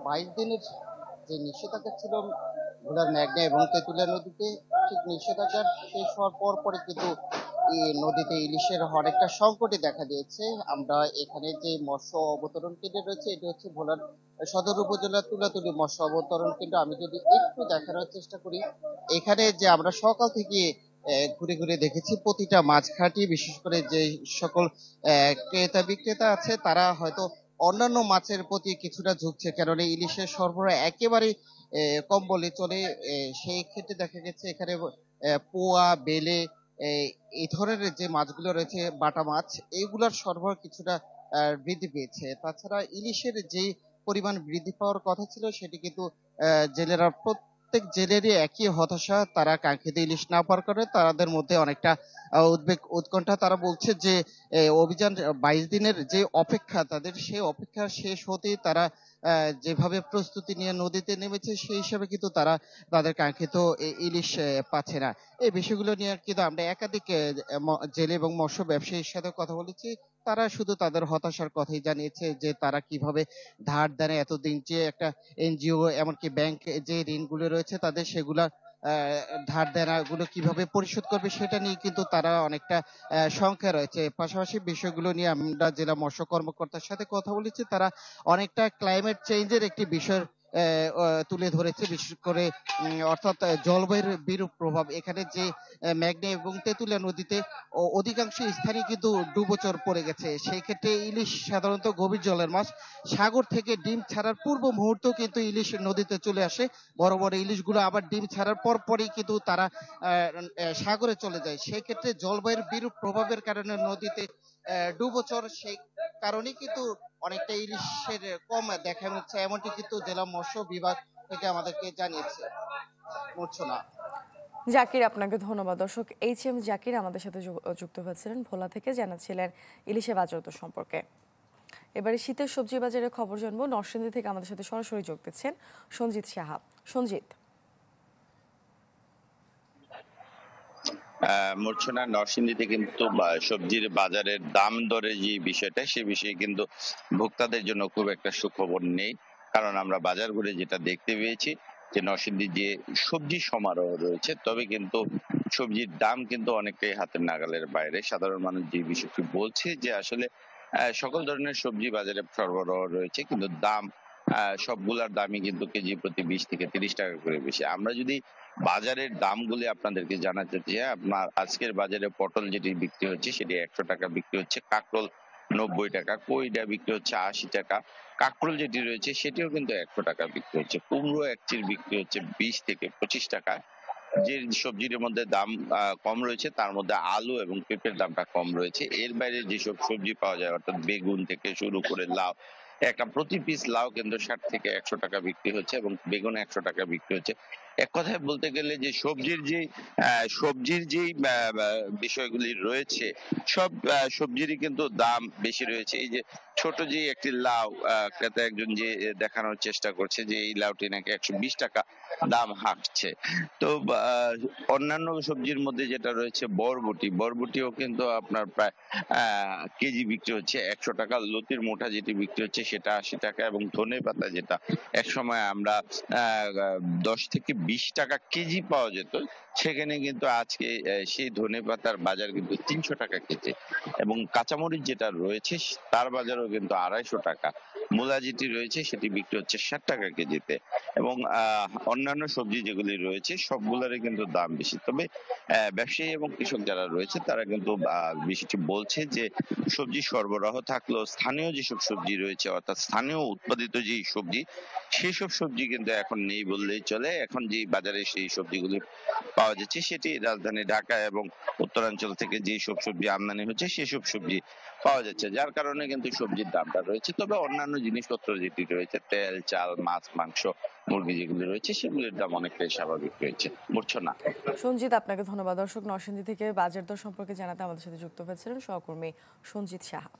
22 দিনের যে নিষেধাজ্ঞা ছিল ভোলার মেঘনা এবং তেঁতুলিয়া নদীতে, ঠিক নিষেধাজ্ঞা শেষ হওয়ার পরপরই কিন্তু এই নদীতে ইলিশের অনেকটা সংকটই দেখা দিয়েছে। আমরা এখানে যে মৎস্য অবতরণ কেন্দ্র রয়েছে, এটি হচ্ছে ভোলার সদর উপজেলার তুলাতুলি মৎস্য অবতরণ কেন্দ্র। আমি যদি একটু দেখানোর চেষ্টা করি, এখানে যে আমরা সকাল থেকে ঘুরে ঘুরে দেখেছি প্রতিটা মাছঘাটই, বিশেষ করে যে সকল ক্রেতা বিক্রেতা আছে তারা হয়তো অন্যান্য মাছের প্রতি কিছুটা ঝুঁকছে, কারণ এই ইলিশের সরবরাহ একেবারেই কম বলে চলে। সেই ক্ষেত্রে দেখা গেছে এখানে পোয়া, বেলে, এই ধরনের যে মাছগুলো রয়েছে, বাটা মাছ, এইগুলোর সরবরাহ কিছুটা বৃদ্ধি পেয়েছে। তাছাড়া ইলিশের যে পরিমাণ বৃদ্ধি পাওয়ার কথা ছিল সেটি কিন্তু জেলেরা, প্রত্যেক জেলেরই একই হতাশা, তারা কাঙ্ক্ষিত ইলিশ না পাওয়ার কারণে তাদের মধ্যে অনেকটা উদ্বেগ উৎকণ্ঠা। তারা বলছে যে অভিযান 22 দিনের যে অপেক্ষা তাদের, সেই অপেক্ষা শেষ হতেই তারা যেভাবে প্রস্তুতি নিয়ে নদীতে নেমেছে সেই হিসাবে কিন্তু তারা তাদের কাঙ্ক্ষিত ইলিশ পাচ্ছে না। এই বিষয়গুলো নিয়ে কিন্তু আমরা একাধিক জেলে এবং মৎস্য ব্যবসায়ীর সাথে কথা বলেছি। তারা শুধু তাদের হতাশার কথাই জানিয়েছে যে তারা কিভাবে ধার দেনে এতদিন, যে একটা এনজিও এমনকি ব্যাংক যে ঋণগুলো রয়েছে তাদের, সেগুলা ধার দেনা গুলো কিভাবে পরিশোধ করবে সেটা নিয়ে কিন্তু তারা অনেকটা শঙ্কায় রয়েছে। পাশাপাশি বিষয়গুলো নিয়ে আমরা জেলা মৎস্য কর্মকর্তার সাথে কথা বলেছি। তারা অনেকটা ক্লাইমেট চেঞ্জের একটি বিষয় তুলে ধরেছে, বিশেষ করে অর্থাৎ জলবায়ুর বিরূপ প্রভাব। এখানে যে মেঘনা এবং তেঁতুলিয়া নদীতে অধিকাংশ স্থানে কিন্তু ডুবোচর পড়ে গেছে। সেই ক্ষেত্রে ইলিশ সাধারণত গভীর জলের মাছ, সাগর থেকে ডিম ছাড়ার পূর্ব মুহূর্তেও কিন্তু ইলিশ নদীতে চলে আসে। বড় বড় ইলিশগুলো আবার ডিম ছাড়ার পর পরই কিন্তু তারা সাগরে চলে যায়। সেই ক্ষেত্রে জলবায়ুর বিরূপ প্রভাবের কারণে নদীতে ডুবোচর, সেই কারণেই কিন্তু অনেকটা ইলিশের কম দেখা যাচ্ছে, এমনটি কিন্তু জেলা মৎস্য বিভাগ থেকে আমাদেরকে জানিয়েছে। মূর্ছনা। জাকির, আপনাকে ধন্যবাদ। দর্শক, এইচ.এম. জাকির আমাদের সাথে যুক্ত হয়েছিলেন ভোলা থেকে, জানাচ্ছিলেন ইলিশে বাজারদর সম্পর্কে। এবারে শীতের সবজি বাজারের খবর জানবো। নরসিংদী থেকে আমাদের সাথে সরাসরি যোগ দিচ্ছেন সঞ্জিত সাহা। সঞ্জিত। মূর্ছনা, নরসিংদীতে কিন্তু সবজির বাজারের দাম দরে যে বিষয়টা, সে বিষয়ে কিন্তু ভোক্তাদের জন্য খুব একটা সুখবর নেই। কারণ আমরা বাজার ঘুরে যেটা দেখতে পেয়েছি যে নরসিংদীর যে সবজি সমারোহ রয়েছে, তবে কিন্তু সবজির দাম কিন্তু অনেকটাই হাতের নাগালের বাইরে। সাধারণ মানুষ যে বিষয়টি বলছে যে আসলে সকল ধরনের সবজি বাজারে সরবরাহ রয়েছে, কিন্তু দাম সবগুলার দামই কিন্তু কেজি প্রতি 20 থেকে 30 টাকা করে বেশি। আমরা যদি বাজারের দামগুলি আপনাদেরকে জানাতে চাই, আপনার আজকের বাজারে পটল যেটি বিক্রি হচ্ছে সেটি 100 টাকা বিক্রি হচ্ছে, কাঁকরোল 90 টাকা, কইডা বিক্রি হচ্ছে 80 টাকা, কাঁকরোল যেটি রয়েছে সেটিও কিন্তু 100 টাকা বিক্রি হচ্ছে, কুমড়ো এক চির বিক্রি হচ্ছে 20 থেকে 25 টাকা। যে সবজির মধ্যে দাম কম রয়েছে তার মধ্যে আলু এবং পেঁপের দামটা কম রয়েছে। এর বাইরে যেসব সবজি পাওয়া যায়, অর্থাৎ বেগুন থেকে শুরু করে লাউ, একটা প্রতি পিস লাউ কিন্তু 60 থেকে 100 টাকা বিক্রি হচ্ছে এবং বেগুন 100 টাকা বিক্রি হচ্ছে। এক কথায় বলতে গেলে যে সবজির যেই বিষয়গুলি রয়েছে, সব সবজিরই কিন্তু দাম বেশি রয়েছে। এই যে ছোট যে একটি লাউ, ক্রেতা একজন যে দেখানোর চেষ্টা করছে যে এই লাউটি নাকি 120 টাকা দাম হাঁকছে। তো অন্যান্য সবজির মধ্যে যেটা রয়েছে বরবটিও কিন্তু আপনার প্রায় কেজি বিক্রি হচ্ছে 100 টাকা, লতির মোটা যেটি বিক্রি হচ্ছে সেটা 80 টাকা, এবং ধনে পাতা যেটা একসময় আমরা 10 থেকে 20 টাকা কেজি পাওয়া যেত, সেখানে কিন্তু আজকে সেই ধনে পাতার বাজার কিন্তু 300 টাকা কেজি, এবং কাঁচামরিচ যেটা রয়েছে তার বাজারও কিন্তু 250 টাকা। মূলা যেটি রয়েছে সেটি বিক্রি হচ্ছে 60 টাকা কেজিতে, এবং অন্যান্য সবজি যেগুলি রয়েছে সবগুলোরই কিন্তু দাম বেশি। তবে ব্যবসায়ী এবং কৃষক যারা রয়েছে তারা কিন্তু বিষয়টি বলছে যে সবজি সরবরাহ থাকলেও স্থানীয় যেসব সবজি রয়েছে, অর্থাৎ স্থানীয় উৎপাদিত যেই সবজি, সেই সব সবজি কিন্তু এখন নেই বললেই চলে। এখন যে বাজারে সেই সবজিগুলি পাওয়া যাচ্ছে সেটি রাজধানী ঢাকা এবং উত্তরাঞ্চল থেকে যে সব সবজি আমদানি হচ্ছে সেসব সবজি পাওয়া যাচ্ছে, যার কারণে কিন্তু সবজির দামটা রয়েছে। তবে অন্যান্য জিনিসপত্র যেটি রয়েছে, তেল, চাল, মাছ, মাংস, মুরগি যেগুলি রয়েছে সেগুলির দাম অনেকটাই স্বাভাবিক রয়েছে। মূর্ছনা। সঞ্জিত, আপনাকে ধন্যবাদ। দর্শক, নরসিংদী থেকে বাজার দর সম্পর্কে জানাতে আমাদের সাথে যুক্ত হয়েছিলেন সহকর্মী সঞ্জিত সাহা।